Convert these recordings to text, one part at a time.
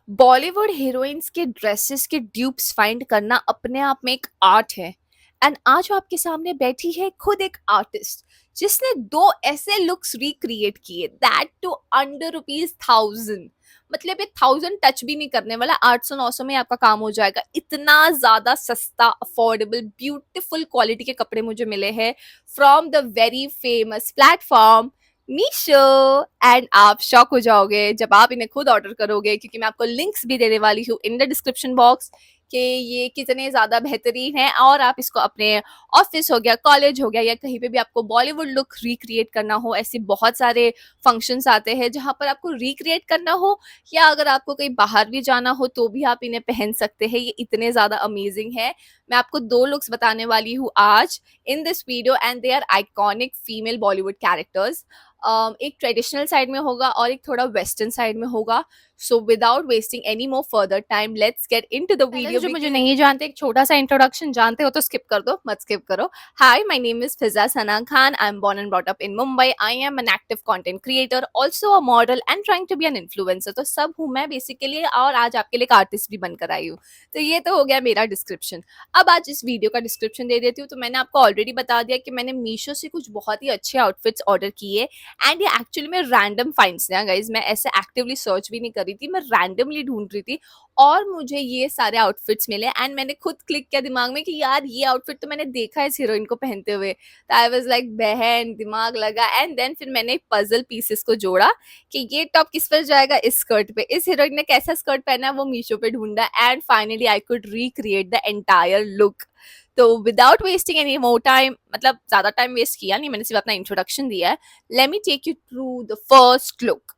Bollywood heroines के dresses के dupes find करना अपने आप में एक आर्ट है। एंड आज वो आपके सामने बैठी है खुद एक आर्टिस्ट जिसने दो ऐसे लुक्स रिक्रिएट किए, दैट टू अंडर ₹1000। मतलब ये 1000 टच भी नहीं करने वाला, 800-900 में आपका काम हो जाएगा। इतना ज्यादा सस्ता, अफोर्डेबल, ब्यूटीफुल क्वालिटी के कपड़े मुझे मिले हैं from the very famous platform Meesho. And आप शॉक हो जाओगे जब आप इन्हें खुद ऑर्डर करोगे, क्योंकि मैं आपको लिंक्स भी देने वाली हूँ इन द डिस्क्रिप्शन बॉक्स कि ये कितने ज़्यादा बेहतरीन है। और आप इसको अपने ऑफिस हो गया, कॉलेज हो गया, या कहीं पे भी आपको बॉलीवुड लुक रिक्रिएट करना हो, ऐसे बहुत सारे फंक्शंस आते हैं जहाँ पर आपको रिक्रिएट करना हो, या अगर आपको कहीं बाहर भी जाना हो तो भी आप इन्हें पहन सकते हैं। ये इतने ज़्यादा अमेजिंग है। मैं आपको दो लुक्स बताने वाली हूँ आज in this video, and they are iconic female Bollywood characters. एक ट्रेडिशनल साइड में होगा और एक थोड़ा वेस्टर्न साइड में होगा। So without wasting any more further time, let's get into the video. जो मुझे नहीं जानते, एक छोटा सा इंट्रोडक्शन, जानते हो तो स्किप कर दो, मत स्किप करो। Hi, my name is Fiza Sana Khan. I am born and brought up in Mumbai. I am an active content creator, also a model and trying to be an influencer. तो सब हूँ मैं बेसिकली, और आज आपके लिए एक आर्टिस्ट भी बनकर आई हूँ। तो ये तो हो गया मेरा डिस्क्रिप्शन। अब आज इस वीडियो का डिस्क्रिप्शन दे देती हूँ। तो मैंने आपको ऑलरेडी बता दिया कि मैंने मीशो से कुछ बहुत ही अच्छे आउटफिट्स ऑर्डर किए, एंड ये एक्चुअली में रैंडम फाइंड्स हैं गाइज। मैं ऐसे एक्टिवली सर्च भी नहीं कर रही थी, मैं रैंडमली ढूंढ रही थी और मुझे ये सारे आउटफिट्स मिले। एंड मैंने खुद क्लिक किया दिमाग में कि यार ये आउटफिट तो मैंने देखा है इस हीरोइन को पहनते हुए। तो आई वाज लाइक बहन, दिमाग लगा। एंड देन फिर मैंने पजल पीसेस को जोड़ा कि ये टॉप किस पर जाएगा, इस स्कर्ट पे, इस हीरोइन ने कैसा स्कर्ट पहना है वो मीशो पे ढूंढा, and finally I could recreate the entire look. तो without wasting any more time, मतलब ज्यादा टाइम वेस्ट किया नहीं, मैंने सिर्फ अपना इंट्रोडक्शन दिया है। Let me take you through the first look.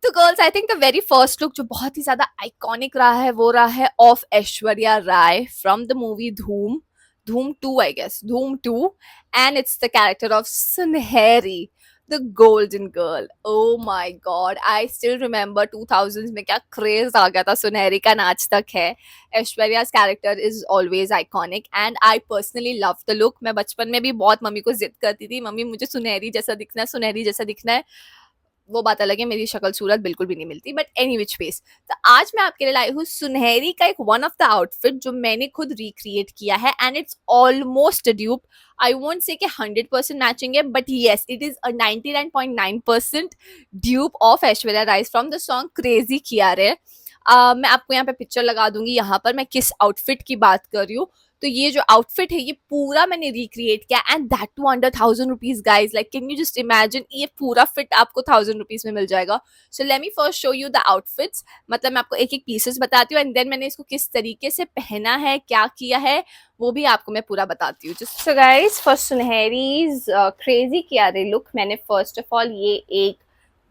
तो girls, I think the very first look जो बहुत ही ज्यादा आइकॉनिक रहा है वो रहा है of Aishwarya Rai from the movie Dhoom. Dhoom 2, I guess, Dhoom 2। And it's the character of Sunehri, the golden girl. Oh my God, I still remember 2000s में क्या क्रेज आ गया था सुनहरी का, नाच तक है। Aishwarya's character is always iconic and I personally love the look. मैं बचपन में भी बहुत मम्मी को जिद करती थी, मम्मी मुझे सुनहरी जैसा दिखना है, सुनहरी जैसा दिखना है। वो बात अलग है, मेरी शक्ल सूरत बिल्कुल भी नहीं मिलती, बट एनी विच वेज। तो आज मैं आपके लिए लाई हूँ सुनहरी का एक वन ऑफ द आउटफिट जो मैंने खुद रिक्रिएट किया है, and it's almost dupe. I won't say कि 100% मैचिंग है, but yes, it is a 99.9% dupe of Aishwarya Rai from the song crazy Kiya Re. मैं आपको यहाँ पे पिक्चर लगा दूंगी, यहाँ पर मैं किस आउटफिट की बात कर रही हूँ। तो ये जो आउटफिट है ये पूरा मैंने रिक्रिएट किया, and that too under 1000 rupees guys. Like can you just imagine, ये पूरा फिट आपको 1000 रुपीज में मिल जाएगा। So let me first show you the outfits. मतलब मैं आपको एक एक पीसेस बताती हूँ, एंड देन मैंने इसको किस तरीके से पहना है, क्या किया है, वो भी आपको मैं पूरा बताती हूँ। So guys, first सुनहरीज crazy Kiya रे लुक, मैंने फर्स्ट ऑफ ऑल ये एक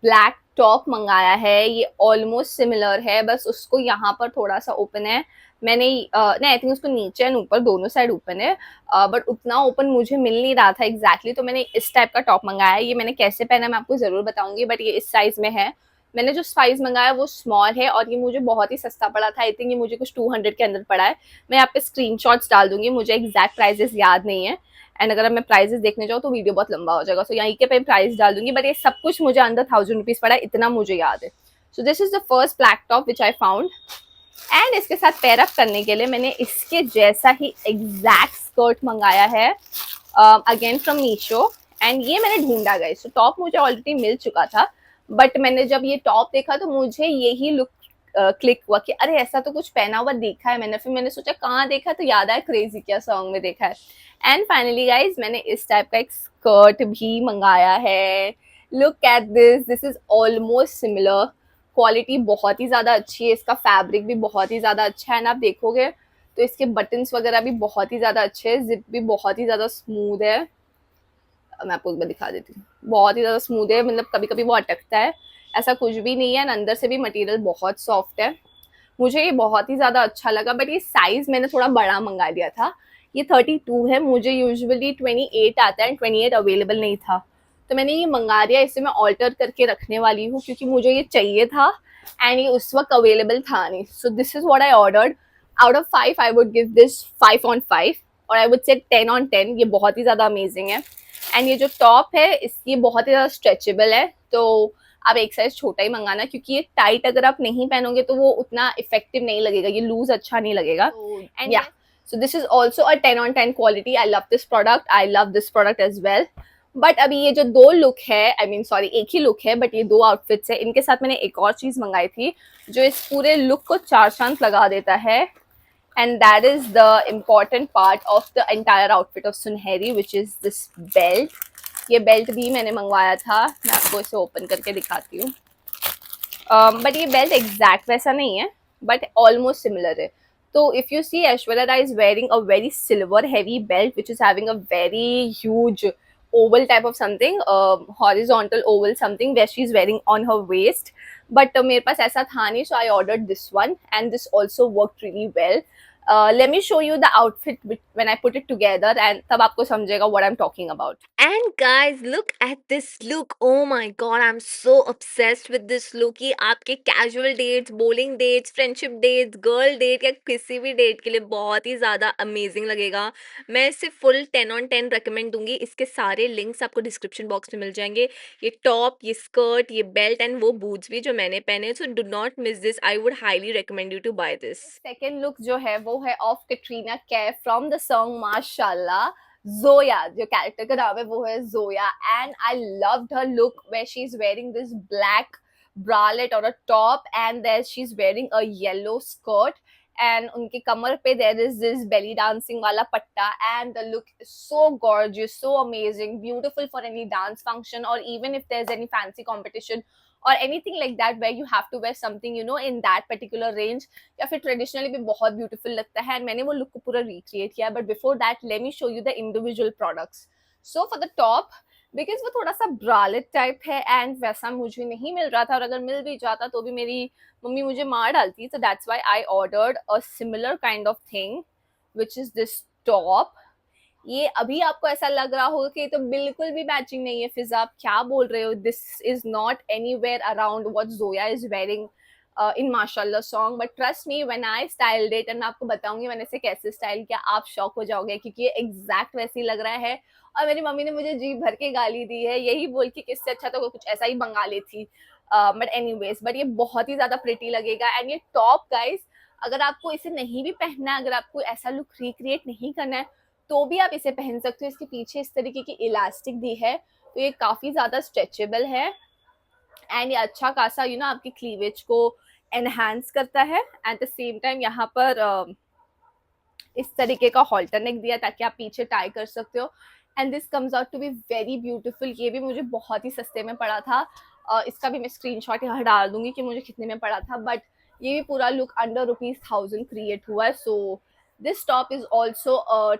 ब्लैक टॉप मंगाया है। ये ऑलमोस्ट सिमिलर है, बस उसको यहाँ पर थोड़ा सा ओपन है। मैंने नहीं, आई थिंक उसको नीचे एंड ऊपर दोनों साइड ओपन है, बट उतना ओपन मुझे मिल नहीं रहा था एग्जैक्टली। तो मैंने इस टाइप का टॉप मंगाया है। ये मैंने कैसे पहना मैं आपको जरूर बताऊंगी, बट ये इस साइज में है। मैंने जो साइज मंगाया वो स्मॉल है, और ये मुझे बहुत ही सस्ता पड़ा था। आई थिंक ये मुझे कुछ 200 के अंदर पड़ा है। मैं यहाँ पे स्क्रीनशॉट्स डाल दूंगी, मुझे एग्जैक्ट प्राइजेस याद नहीं है। एंड अगर मैं प्राइजेस देखने जाऊँ तो वीडियो बहुत लंबा हो जाएगा, सो यहीं के पे प्राइस डाल दूंगी, बट ये सब कुछ मुझे अंदर 1000 रुपीज पड़ा है, इतना मुझे याद है। So this is the first black top which I found. And इसके साथ पेयर अप करने के लिए मैंने इसके जैसा ही एग्जैक्ट स्कर्ट मंगाया है, अगेन फ्रॉम मीशो। एंड ये मैंने ढूंढा गया, तो टॉप मुझे ऑलरेडी मिल चुका था, बट मैंने जब ये टॉप देखा तो मुझे यही लुक क्लिक हुआ कि अरे ऐसा तो कुछ पहना हुआ देखा है मैंने। फिर मैंने सोचा कहाँ देखा, तो याद आया क्रेजी क्या सॉन्ग में देखा है। एंड फाइनली गाइज, मैंने इस टाइप का एक स्कर्ट भी मंगाया है। Look at this, this is almost similar. Quality बहुत ही ज़्यादा अच्छी है, इसका फैब्रिक भी बहुत ही ज़्यादा अच्छा है। एंड आप देखोगे तो इसके बटन्स वगैरह भी बहुत ही ज़्यादा अच्छे हैं, जिप भी बहुत ही ज़्यादा स्मूथ है। मैं आपको एक बार दिखा देती हूँ, बहुत ही ज़्यादा स्मूथ है, मतलब कभी कभी वो अटकता है, ऐसा कुछ भी नहीं है। अंदर से भी मटेरियल बहुत सॉफ्ट है। मुझे ये बहुत ही ज़्यादा अच्छा लगा, बट ये साइज़ मैंने थोड़ा बड़ा मंगा दिया था। ये 32 है, मुझे यूजुअली 28 आता है, 28 अवेलेबल नहीं था, तो मैंने ये मंगा दिया। इसे मैं ऑल्टर करके रखने वाली हूँ क्योंकि मुझे ये चाहिए था, एंड ये उस वक्त अवेलेबल था नहीं। So this is what I ordered. Out of 5 I would give this 5 on 5, और आई वुड से 10 on 10। ये बहुत ही ज़्यादा अमेजिंग है। एंड ये जो टॉप है ये बहुत ही ज़्यादा स्ट्रेचेबल है, तो आप एक साइज छोटा ही मंगाना, क्योंकि ये टाइट अगर आप नहीं पहनोगे तो वो उतना इफेक्टिव नहीं लगेगा, ये लूज अच्छा नहीं लगेगा. एंड या so this is also a 10 on 10 quality. I love this product. I love this product as well. But अभी ये जो दो लुक है, आई मीन सॉरी एक ही लुक है, बट ये दो आउटफिट्स है, इनके साथ मैंने एक और चीज मंगाई थी जो इस पूरे लुक को चार चांद लगा देता है. And that is the important part of the entire outfit of सुनहरी, विच इज दिस बेल्ट. ये बेल्ट भी मैंने मंगवाया था, मैं आपको इसे ओपन करके दिखाती हूँ. बट ये बेल्ट एग्जैक्ट वैसा नहीं है, बट ऑलमोस्ट सिमिलर है. तो if you see, Aishwarya Rai is wearing a very silver heavy belt which is having a very huge oval type of something, horizontal oval something where she's wearing on her waist. But मेरे पास ऐसा था नहीं, so I ordered this one and this also worked really well. Let me show you the outfit when I put it together and तब आपको समझेगा what I'm talking about. And guys, look at this look. Oh my god, I'm so obsessed with this look. ये आपके casual dates, bowling dates, friendship dates, girl date या किसी भी date के लिए बहुत ही ज़्यादा amazing लगेगा. मैं इसे full 10 on 10 recommend दूंगी. इसके सारे links आपको description box में मिल जाएंगे. ये top, ये skirt, ये belt and वो boots भी जो मैंने पहने. So do not miss this. I would highly recommend you to buy this. Second look जो है वो है of Katrina Kaif from the song Mashallah. Zoya, जो कैरेक्टर का नाम है वो है Zoya, and I loved her look where she's wearing this black bralette or a top, and there she's wearing a yellow skirt, and उनकी कमर पे there is this belly dancing वाला पट्टा, and the look is so gorgeous, so amazing, beautiful for any dance function or even if there's any fancy competition or anything like that where you have to wear something you know in that particular range, या फिर traditionally भी बहुत beautiful लगता है. मैंने वो look को पूरा रिक्रिएट किया. But before that let me show you the individual products. So for the top, because वो थोड़ा सा ब्रालेट टाइप है एंड वैसा मुझे नहीं मिल रहा था, और अगर मिल भी जाता तो भी मेरी मम्मी मुझे मार डालती. So that's why I ordered a similar kind of thing which is this top. ये अभी आपको ऐसा लग रहा होगा कि ये तो बिल्कुल भी मैचिंग नहीं है, फिजा आप क्या बोल रहे हो, this is not anywhere around what Zoya is wearing in Mashallah song. But trust me when I styled it, and मैं आपको बताऊंगी मैंने इसे कैसे स्टाइल किया, आप शॉक हो जाओगे क्योंकि ये एग्जैक्ट वैसे ही लग रहा है. और मेरी मम्मी ने मुझे जी भर के गाली दी है, यही बोल के कि इससे अच्छा तो कुछ ऐसा ही मंगा लेती. बट एनीवेज, बट ये बहुत ही ज्यादा प्रिटी लगेगा. एंड ये टॉप गाइज, अगर आपको इसे नहीं भी पहनना है, अगर आपको ऐसा लुक रिक्रिएट नहीं करना है तो भी आप इसे पहन सकते हो. इसके पीछे इस तरीके की इलास्टिक दी है, तो ये काफी ज्यादा स्ट्रेचेबल है एंड ये अच्छा खासा यू नो आपकी क्लीवेज को एनहांस करता है. एट द सेम टाइम यहाँ पर इस तरीके का हॉल्टर नेक दिया ताकि आप पीछे टाई कर सकते हो. And this comes out to be very beautiful. ये भी मुझे बहुत ही सस्ते में पड़ा था. इसका भी मैं स्क्रीनशॉट यहाँ डाल दूंगी कि मुझे कितने में पड़ा था. बट ये भी पूरा लुक अंडर ₹1000 क्रिएट हुआ है. So this top is also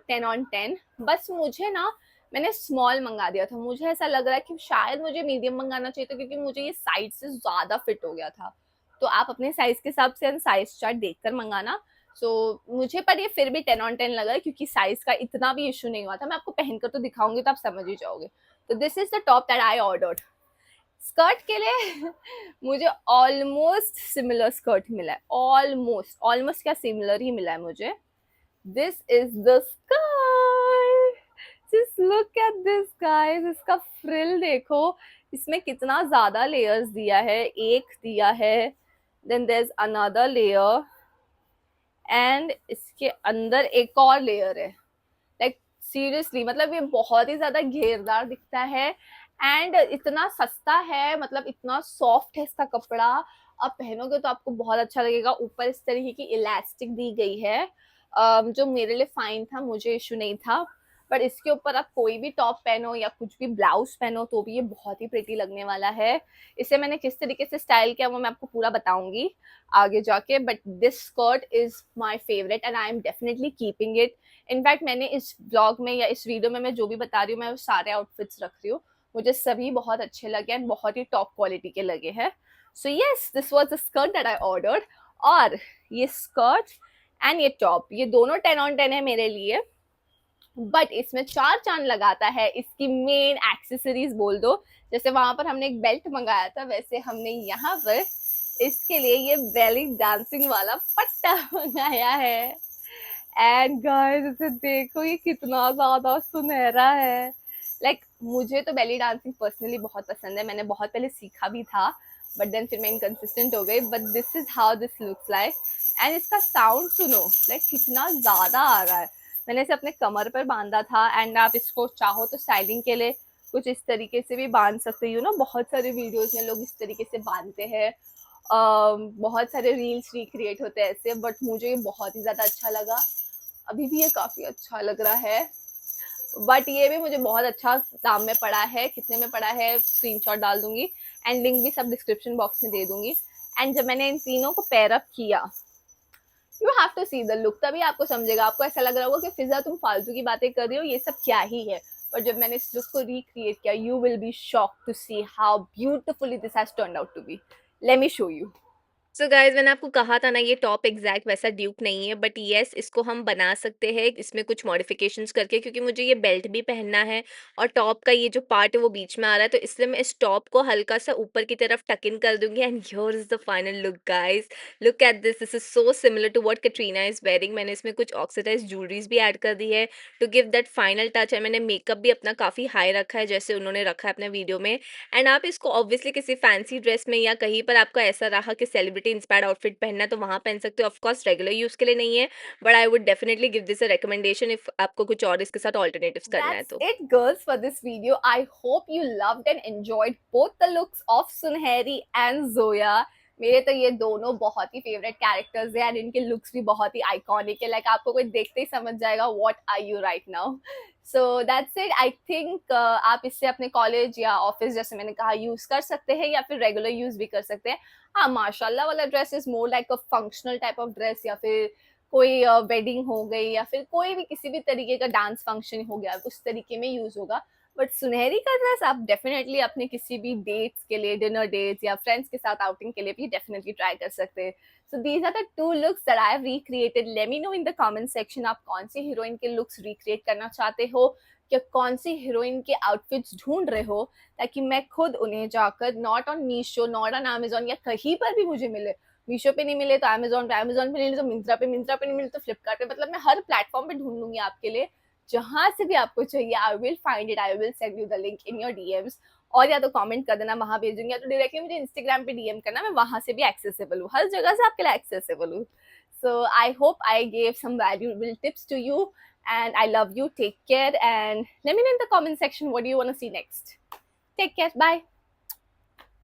10 on 10. बस मुझे ना, मैंने स्मॉल मंगा दिया था. मुझे ऐसा लग रहा है कि शायद मुझे मीडियम मंगाना चाहिए था क्योंकि मुझे ये साइज से ज़्यादा फिट हो गया था. तो आप अपने साइज के हिसाब से साइज चार्ट देखकर मंगाना. मुझे पर ये फिर भी 10 on 10 लगा क्योंकि साइज का इतना भी इशू नहीं हुआ था. मैं आपको पहनकर तो दिखाऊंगी तो आप समझ ही जाओगे. तो this is the top that I ordered. Skirt के लिए मुझे ऑलमोस्ट सिमिलर स्कर्ट मिला है. ऑलमोस्ट क्या सिमिलर ही मिला है मुझे. This is the skirt. Just look at this guys. इसका फ्रिल देखो, इसमें कितना ज्यादा लेयर्स दिया है. एक दिया है, then there's another layer, and इसके अंदर एक और लेयर है. लाइक सीरियसली, मतलब ये बहुत ही ज्यादा घेरदार दिखता है एंड इतना सस्ता है, मतलब इतना सॉफ्ट है इसका कपड़ा. आप पहनोगे तो आपको बहुत अच्छा लगेगा. ऊपर इस तरीके की इलास्टिक दी गई है, जो मेरे लिए फाइन था, मुझे इशू नहीं था. बट इसके ऊपर आप कोई भी टॉप पहनो या कुछ भी ब्लाउज पहनो तो भी ये बहुत ही प्रिटी लगने वाला है. इसे मैंने किस तरीके से स्टाइल किया वो मैं आपको पूरा बताऊंगी आगे जाके. But this skirt is my favourite and I am definitely keeping it. In fact मैंने इस ब्लॉग में या इस वीडियो में मैं जो भी बता रही हूँ, मैं सारे आउटफिट्स रख रही हूँ. मुझे सभी बहुत अच्छे लगे एंड बहुत ही टॉप क्वालिटी के लगे हैं. So yes, this was the skirt that I ordered. और ये स्कर्ट एंड ये टॉप, ये दोनों 10 on 10 है मेरे लिए. बट इसमें चार चांद लगाता है इसकी मेन एक्सेसरीज बोल दो. जैसे वहां पर हमने एक बेल्ट मंगाया था, वैसे हमने यहाँ पर इसके लिए ये बेली डांसिंग वाला पट्टा मंगाया है. एंड गाइस इसे देखो, ये कितना ज्यादा सुनहरा है. लाइक मुझे तो बेली डांसिंग पर्सनली बहुत पसंद है, मैंने बहुत पहले सीखा भी था, बट देन फिर मैं इनकंसिस्टेंट हो गई, but this is how this looks like. And इसका साउंड सुनो, लाइक कितना ज़्यादा आ रहा है। मैंने इसे अपने कमर पर बांधा था, एंड आप इसको चाहो तो स्टाइलिंग के लिए कुछ इस तरीके से भी बांध सकते हो ना, बहुत सारे वीडियोज में लोग इस तरीके से बांधते हैं। बहुत सारे रील्स रिक्रिएट होते हैं ऐसे, बट मुझे ये बहुत ही ज़्यादा अच्छा लगा। अभी भी ये काफ़ी अच्छा लग रहा है, बट ये भी मुझे बहुत अच्छा दाम में पड़ा है। कितने में पड़ा है स्क्रीनशॉट डाल दूंगी, एंड लिंक भी सब डिस्क्रिप्शन बॉक्स में दे दूंगी। एंड जब मैंने इन तीनों को पेयर अप किया, you have to see the look, तभी आपको समझेगा। आपको ऐसा लग रहा होगा कि फिजा तुम फालतू की बातें कर रही हो, ये सब क्या ही है। पर जब मैंने इस लुक को रिक्रिएट किया, you will be shock to see how beautifully this has turned out to be. Let me show you. So guys मैंने आपको कहा था ना, ये टॉप एग्जैक्ट वैसा ड्यूक नहीं है, बट येस इसको हम बना सकते हैं इसमें कुछ मॉडिफिकेशंस करके, क्योंकि मुझे ये बेल्ट भी पहनना है और टॉप का ये जो पार्ट है वो बीच में आ रहा है, तो इसलिए मैं इस टॉप को हल्का सा ऊपर की तरफ टक इन कर दूंगी। And here is the final look guys, look at this is so similar to what Katrina is wearing. मैंने इसमें कुछ ऑक्सीडाइज ज्वेलरीज भी ऐड कर दी है to give that final touch, and मैंने मेकअप भी अपना काफ़ी हाई रखा है जैसे उन्होंने रखा है अपने वीडियो में। एंड आप इसको ऑब्वियसली किसी फैंसी ड्रेस में या कहीं पर आपका ऐसा रहा कि सेलिब्रिटी इंस्पायर्ड आउटफिट पहनना है तो वहाँ पहन सकते हो, ऑफ कोर्स रेगुलर यूज़ के लिए नहीं है, but I would definitely give this a recommendation if आपको कुछ और इसके साथ ऑल्टरनेटिव्स करना है That's तो। it, girls, for this video. I hope you loved and enjoyed both the looks of Sunheri and Zoya. मेरे तो ये दोनों बहुत ही फेवरेट कैरेक्टर्स हैं, एंड इनके लुक्स भी बहुत ही आइकॉनिक है। लाइक आपको कोई देखते ही समझ जाएगा what are you right now. So that's it. I think आप इससे अपने कॉलेज या ऑफिस, जैसे मैंने कहा, यूज कर सकते हैं, या फिर रेगुलर यूज भी कर सकते हैं। हाँ, माशाल्लाह वाला dress is more like a functional type of dress, या फिर कोई वेडिंग हो गई, या फिर कोई भी किसी भी तरीके का डांस फंक्शन हो गया, उस तरीके में यूज होगा। बट सुनहरी का ड्रेस आप डेफिनेटली अपने किसी भी डेट्स के लिए, डिनर डेट्स या फ्रेंड्स के साथ आउटिंग के लिए भी डेफिनेटली ट्राई कर सकते हैं। So these are the two looks that I have recreated. Let me know in the comment section, आप कौन सी हीरोइन के लुक्स रिक्रिएट करना चाहते हो, या कौन सी हीरोइन के आउटफिट्स ढूंढ रहे हो, ताकि मैं खुद उन्हें जाकर, not on Meesho, not on Amazon, या कहीं पर भी मुझे मिले, मीशो पे नहीं मिले तो अमेजोन पे, अमेजोन पे नहीं मिले तो मिंत्रा पे नहीं मिले तो फ्लिपकार्ट पे, मतलब मैं हर प्लेटफॉर्म पे ढूंढ लूंगी आपके लिए। जहां से भी आपको चाहिए, I will find it, I will send you the link in your DMs. और या तो कमेंट कर देना, वहां भेजूंगी, या तो डायरेक्टली मुझे इंस्टाग्राम पे डीएम करना, मैं वहां से भी एक्सेसिबल हूँ, हर जगह से आपके लिए एक्सेसिबल हूँ। So I hope I gave some valuable tips to you, and I love you. Take care, and let me know in the comment section what do you want to see next. Take care. Bye.